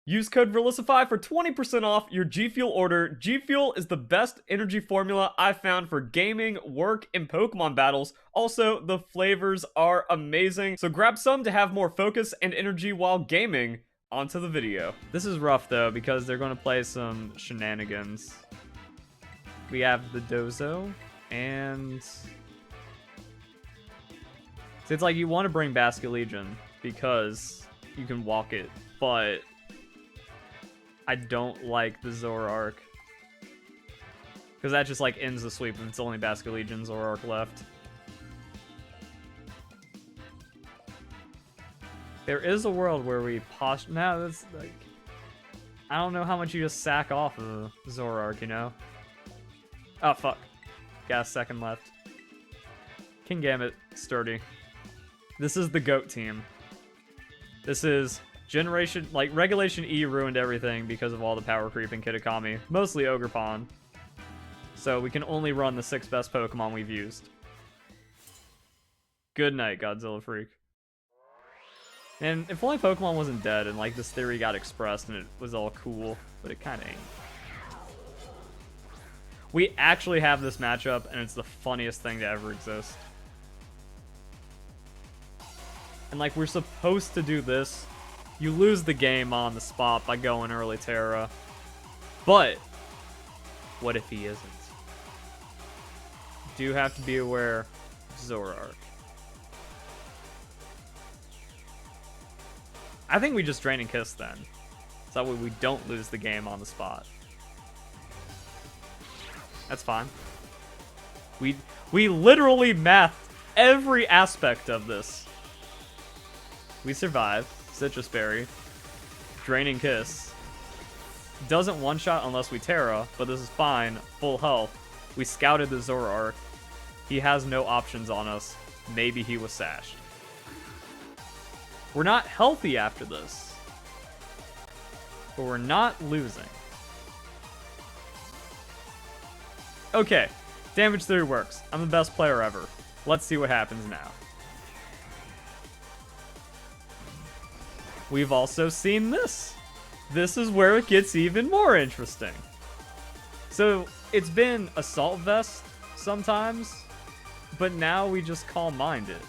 Use code Verlisify for 20% off your G Fuel order. G Fuel is the best energy formula I've found for gaming, work, and Pokemon battles. Also, the flavors are amazing, so grab some to have more focus and energy while gaming. Onto the video. This is rough though, because they're going to play some shenanigans. We have the Dozo, and so it's like you want to bring Basket Legion because you can walk it, but I don't like the Zoroark because that just like ends the sweep if it's only Basket Legion Zoroark left. There is a world where we now that's like, I don't know how much you just sack off of Zoroark, you know? Oh fuck. Got a second left. Kingambit, sturdy. This is the GOAT team. This is Generation, like, Regulation E ruined everything because of all the power creep in Kitakami. Mostly Ogerpon. So we can only run the 6 best Pokemon we've used. Good night, Godzilla Freak. And if only Pokemon wasn't dead and like this theory got expressed and it was all cool, but it kind of ain't. We actually have this matchup and it's the funniest thing to ever exist. And like we're supposed to do this. You lose the game on the spot by going early Terra. But what if he isn't? Do have to be aware of Zoroark. I think we just Drain and Kiss then. So that way we don't lose the game on the spot. That's fine. We literally mathed every aspect of this. We survive. Citrus Berry. Drain and Kiss. Doesn't one-shot unless we Terra, but this is fine. Full health. We scouted the Zoroark. He has no options on us. Maybe he was sashed. We're not healthy after this. But we're not losing. Okay. Damage theory works. I'm the best player ever. Let's see what happens now. We've also seen this. This is where it gets even more interesting. So, it's been Assault Vest sometimes, but now we just Calm Mind it.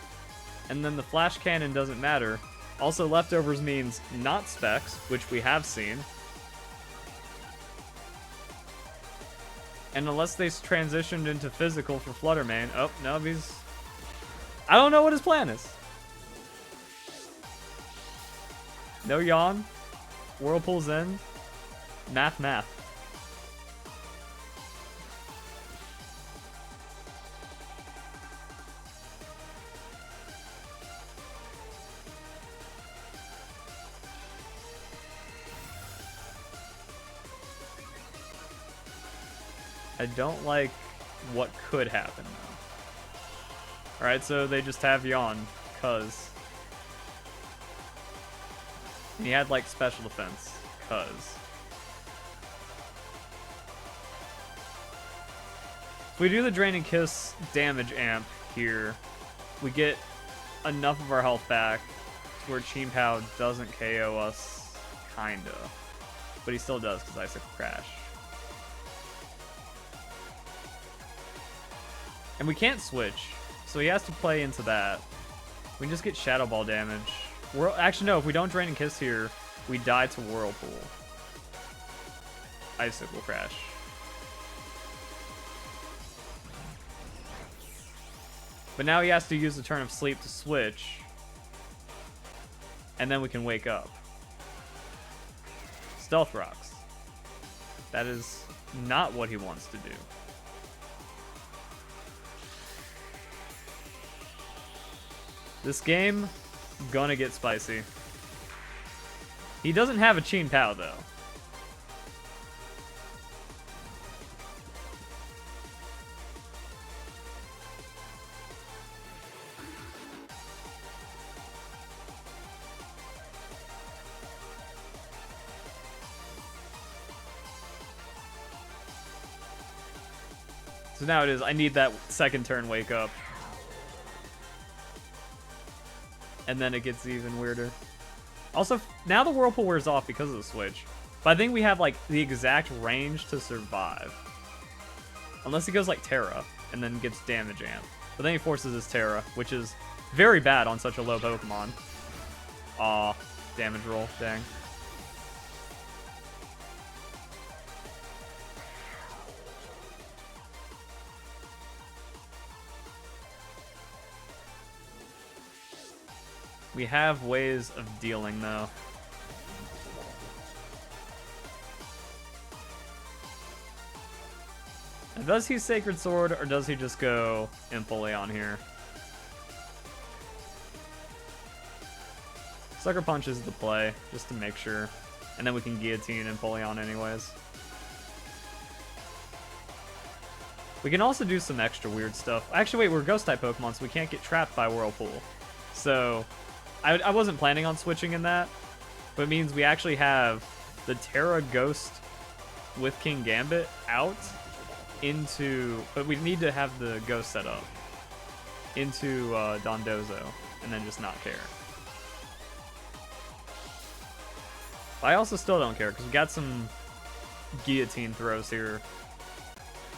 And then the Flash Cannon doesn't matter. Also, Leftovers means not Specs, which we have seen. And unless they transitioned into Physical for Fluttermane... Oh, no, he's... I don't know what his plan is. No Yawn. Whirlpool's in. Math. I don't like what could happen though. Alright, so they just have Yawn, cuz. And he had like special defense, cuz. If we do the Drain and Kiss damage amp here, we get enough of our health back to where Chien-Pao doesn't KO us, kinda. But he still does, because Icicle Crash. And we can't switch, so he has to play into that. We can just get Shadow Ball damage. Actually, no, if we don't Drain and Kiss here, we die to Whirlpool. Icicle Crash. But now he has to use the turn of sleep to switch. And then we can wake up. Stealth Rocks. That is not what he wants to do. This game, gonna get spicy. He doesn't have a Chien-Pao though. So now it is, I need that second turn wake up. And then it gets even weirder. Also, now the Whirlpool wears off because of the switch. But I think we have, like, the exact range to survive. Unless he goes, like, Terra, and then gets damage amp. But then he forces his Terra, which is very bad on such a low Pokemon. Aw, damage roll, dang. We have ways of dealing, though. And does he Sacred Sword, or does he just go Empoleon here? Sucker Punch is the play, just to make sure. And then we can Guillotine Empoleon anyways. We can also do some extra weird stuff. Actually, wait, we're Ghost-type Pokemon, so we can't get trapped by Whirlpool. So, I wasn't planning on switching in that, but it means we actually have the Terra Ghost with Kingambit out into, but we need to have the Ghost set up into Dondozo, and then just not care. But I also still don't care, because we got some Guillotine throws here,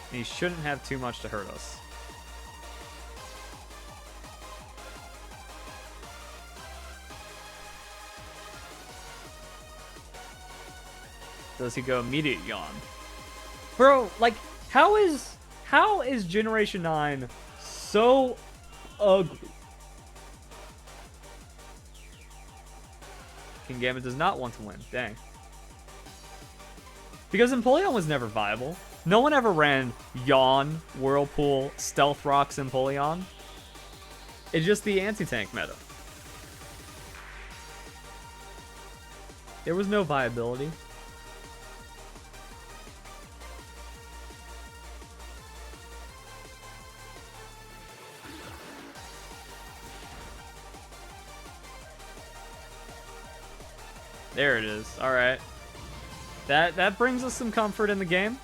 and he shouldn't have too much to hurt us. Does he go immediate yawn? Bro, like, how is Generation 9 so ugly? Kingambit does not want to win. Dang. Because Empoleon was never viable. No one ever ran Yawn, Whirlpool, Stealth Rocks, Empoleon. It's just the anti-tank meta. There was no viability. There it is. All right. That brings us some comfort in the game.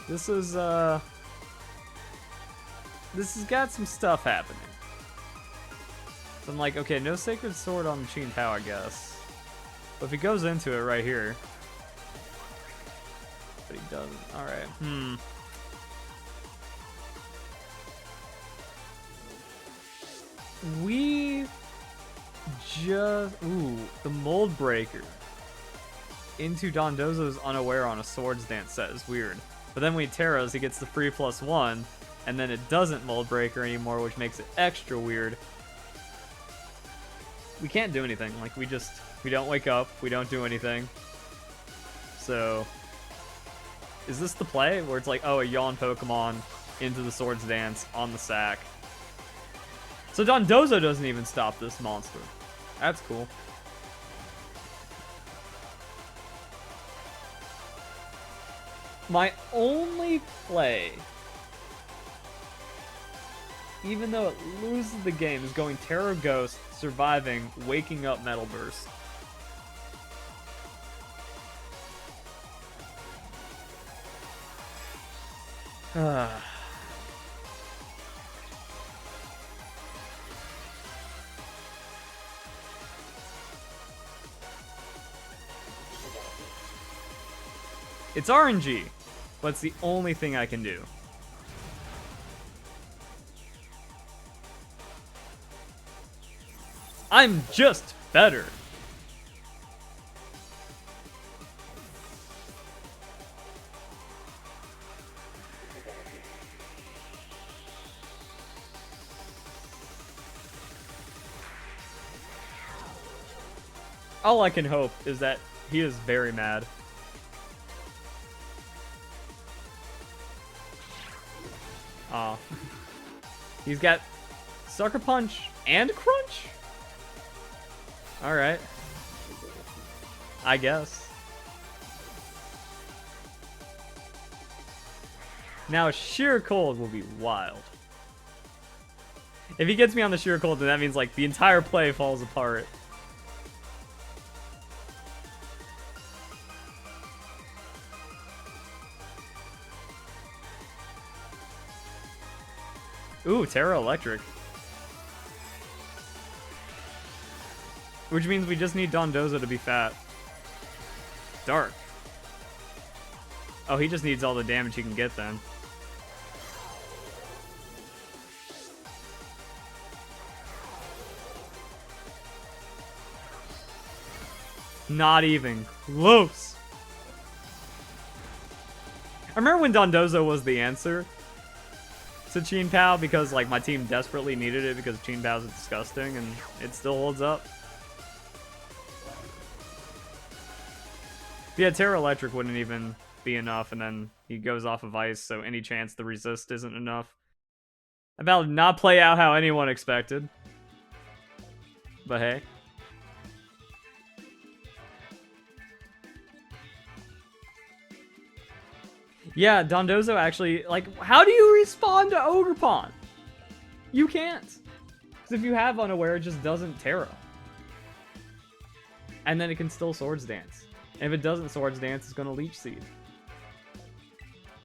This has got some stuff happening. So I'm like, okay, no Sacred Sword on Machine Tao, I guess. But if he goes into it right here. But he doesn't. Alright. We just... Ooh, the Mold Breaker into Dondozo's Unaware on a Swords Dance set is weird. But then when he Terras, he gets the free +1, and then it doesn't Mold Breaker anymore, which makes it extra weird. We can't do anything. Like, we don't wake up, we don't do anything. So, is this the play? Where it's like, oh, a Yawn Pokemon into the Swords Dance on the sack. So Dondozo doesn't even stop this monster. That's cool. My only play, even though it loses the game, is going Terra Ghost, surviving, waking up Metal Burst. It's RNG, but it's the only thing I can do. I'm just better. All I can hope is that he is very mad. Aw. He's got Sucker Punch and Crunch? Alright. I guess. Now, Sheer Cold will be wild. If he gets me on the Sheer Cold, then that means, like, the entire play falls apart. Ooh, Terra Electric. Which means we just need Dondozo to be fat. Dark. Oh, he just needs all the damage he can get then. Not even close. I remember when Dondozo was the answer to Chien Pao because like my team desperately needed it because Chien Pao's disgusting and it still holds up. Yeah, Terra Electric wouldn't even be enough, and then he goes off of ice, so any chance the resist isn't enough. That battle did not play out how anyone expected. But hey. Yeah, Dondozo actually, like, how do you respond to Ogerpon? You can't. Because if you have Unaware, it just doesn't Terra. And then it can still Swords Dance. And if it doesn't Swords Dance, it's going to Leech Seed.